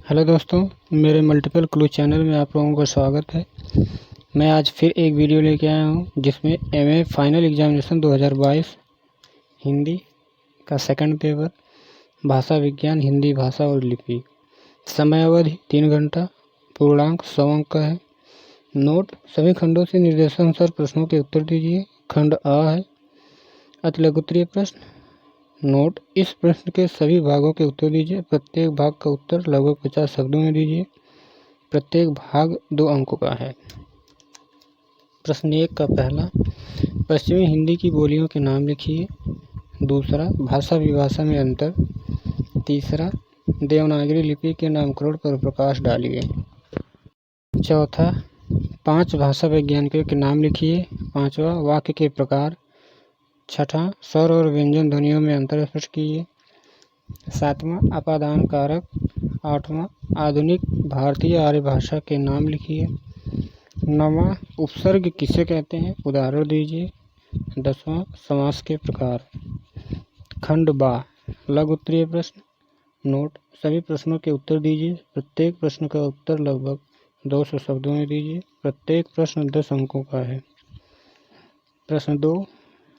Hello दोस्तों, मेरे multiple clue channel में आप लोगों का स्वागत है। मैं आज फिर एक वीडियो लेके आया हूं जिसमें एमए फाइनल एग्जामिनेशन 2022 हिंदी का सेकंड पेपर भाषा विज्ञान हिंदी भाषा और लिपि। समय अवधि 3 घंटा, पूर्णांक 100 अंक का है। नोट: सभी खंडों से निर्देशानुसार प्रश्नों के उत्तर दीजिए। खंड अ है अति लघु उत्तरीय प्रश्न। नोट: इस प्रश्न के सभी भागों के उत्तर दीजिए। प्रत्येक भाग का उत्तर लगभग 50 शब्दों में दीजिए। प्रत्येक भाग 2 अंकों का है। प्रश्न 1 का पहला, पश्चिमी हिंदी की बोलियों के नाम लिखिए। दूसरा, भाषा विभाषा में अंतर। तीसरा, देवनागरी लिपि के नामकरण पर प्रकाश डालिए। चौथा, 5 भाषा वैज्ञानिकों के नाम लिखिए। पांचवा, वाक्य के प्रकार। छठा, स्वर और व्यंजन ध्वनियों में अंतर स्पष्ट कीजिए। सातवां, अपादान कारक। आठवां, आधुनिक भारतीय आर्य भाषा के नाम लिखिए। नौवां, उपसर्ग किसे कहते हैं, उदाहरण दीजिए। 10वां, समास के प्रकार। खंड बा, लघु उत्तरीय प्रश्न। नोट: सभी प्रश्नों के उत्तर दीजिए। प्रत्येक प्रश्न का उत्तर लगभग 200 शब्दों में दीजिए। प्रत्येक प्रश्न 10 अंकों का है। प्रश्न 2,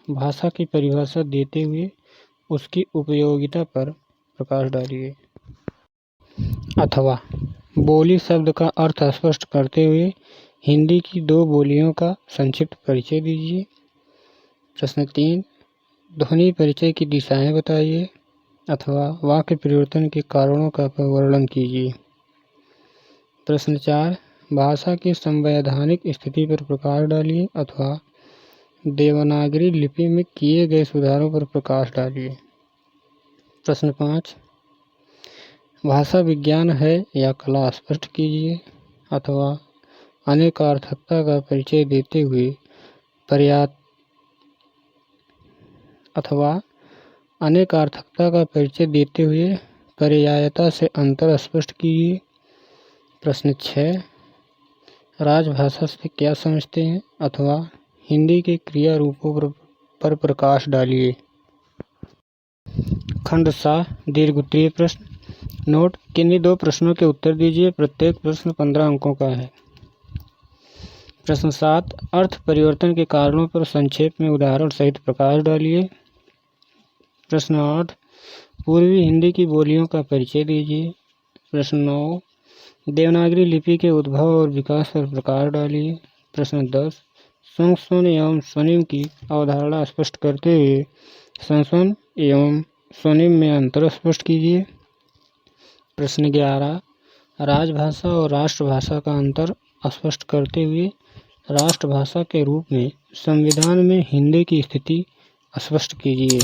भाषा की परिभाषा देते हुए उसकी उपयोगिता पर प्रकाश डालिए। अथवा, बोली शब्द का अर्थ स्पष्ट करते हुए हिंदी की 2 बोलियों का संक्षिप्त परिचय दीजिए। प्रश्न 3, ध्वनि परिचय की दिशाएं बताइए। अथवा, वाक्य परिवर्तन के कारणों का वर्णन कीजिए। प्रश्न 4, भाषा की संवैधानिक स्थिति पर प्रकाश डालिए। अथवा, देवनागरी लिपि में किए गए सुधारों पर प्रकाश डालिए। प्रश्न 5, भाषा विज्ञान है या कला स्पष्ट कीजिए। अथवा, अनेकार्थकता का परिचय देते हुए पर्यायता से अंतर स्पष्ट कीजिए। प्रश्न 6, राजभाषा से क्या समझते हैं। अथवा, हिंदी के क्रिया रूपों पर प्रकाश डालिए। खंड सा, दीर्घ उत्तरीय प्रश्न। नोट: किन्हीं 2 प्रश्नों के उत्तर दीजिए। प्रत्येक प्रश्न 15 अंकों का है। प्रश्न 7, अर्थ परिवर्तन के कारणों पर संक्षेप में उदाहरण सहित प्रकाश डालिए। प्रश्न 8, पूर्वी हिंदी की बोलियों का परिचय दीजिए। प्रश्न 9, देवनागरी लिपि के उद्भव और विकास पर प्रकाश डालिए। प्रश्न 10, संस्वन एवं स्वनिम की अवधारणा स्पष्ट करते हुए संस्वन एवं स्वनिम में अंतर स्पष्ट कीजिए। प्रश्न 11, राजभाषा और राष्ट्रभाषा का अंतर स्पष्ट करते हुए राष्ट्रभाषा के रूप में संविधान में हिंदी की स्थिति स्पष्ट कीजिए।